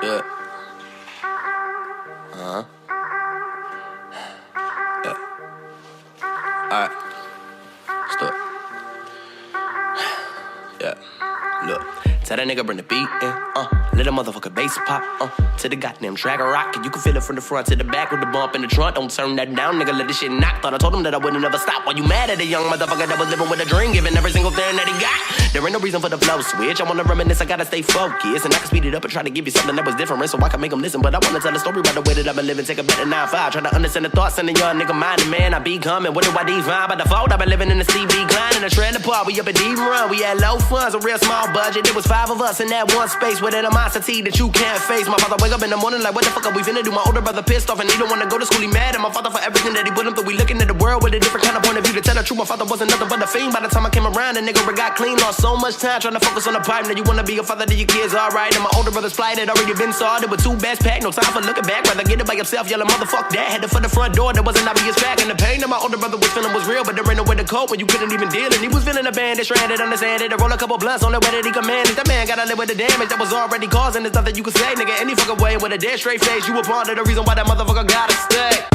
Yeah. Yeah. Alright. Let's do it. Yeah. Look. Tell that nigga bring the beat in, let a motherfucker bass pop, to the goddamn track rock, and you can feel it from the front to the back with the bump in the trunk. Don't turn that down, nigga, let this shit knock. Thought I told him that I wouldn't ever stop. Why you mad at a young motherfucker that was living with a dream, giving every single thing that he got? There ain't no reason for the flow switch. I wanna reminisce, I gotta stay focused, and I can speed it up and try to give you something that was different, so I can make them listen. But I wanna tell the story about the way that I've been living. Take a better 9-5, try to understand the thoughts in the young nigga mind. And man, I be coming. What do I define? By default, I've been living in the CV grind in a trailer park. We up at D-Run. We had low funds, a real small budget. It was 5 of us in that one space with an animosity that you can't face. My father wake up in the morning like, what the fuck are we finna do? My older brother pissed off and he don't wanna go to school. He mad at my father for everything that he put him through. We looking at the world with a different kind of point of view. To tell the truth, my father wasn't nothing but a fiend. By the time I came around, the nigga got clean. Lost so much time trying to focus on the pipe. Now you wanna be a father to your kids, alright. And my older brother's plight had already been started with 2 bags packed. No time for looking back, rather get it by yourself. Yelling motherfuck that. Headed for the front door, there wasn't obvious back. And the pain that my older brother was feeling was real, but there ain't no way to cope when you couldn't even deal. And he was feeling a bandage, stranded, understand it. To roll a couple blunts on the way that he commanded. That man gotta live with the damage that was already caused. And there's nothing you can say, nigga, any fucking way. With a dead straight face, you were part of the reason why that motherfucker gotta stay.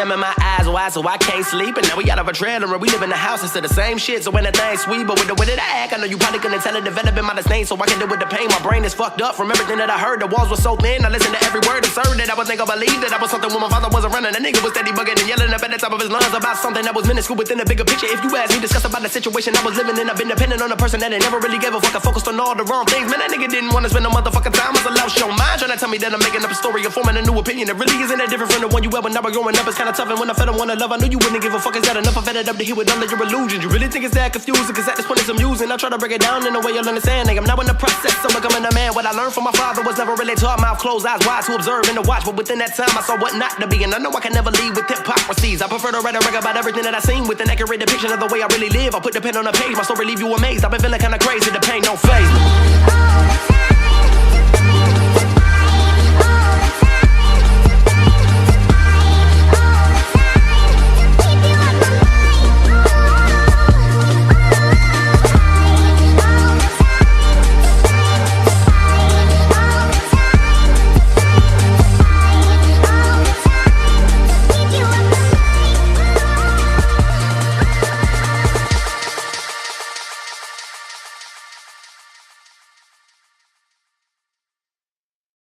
In my eyes wide, so I can't sleep. And now we out of a trailer and we live in the house instead of the same shit. So when the thing's sweet, but with the way that I act, I know you probably couldn't tell it developing my disdain. So I can deal with the pain. My brain is fucked up from everything that I heard. The walls were so thin, I listened to every word and served it. I would think I believed that I was something when my father wasn't running. The nigga was steady bugging and yelling up at the top of his lungs about something that was minuscule within the bigger picture. If you ask me, discuss about the situation I was living in. I've been dependent on a person that ain't never really gave a fuck. I focused on all the wrong things. Man, that nigga didn't want to spend no motherfucking time. Was a lost your mind trying to tell me that I'm making up a story or forming a new opinion. It really isn't that different from the one you had when I was growing up. It's kinda tough, and when I felt I wanna love, I knew you wouldn't give a fuck. Is that enough? I fed it up to hear with all of your illusions. You really think it's that confusing? Cause at this point it's amusing. I try to break it down in a way you'll understand. Like I'm now in the process of becoming a man. What I learned from my father was never really taught. Mouth closed, eyes wide to observe and to watch. But within that time I saw what not to be. And I know I can never lead with hypocrisies. I prefer to write a record about everything that I seen with an accurate depiction of the way I really live. I put the pen on the page, my story leave you amazed. I've been feeling kinda crazy, the pain don't faze me.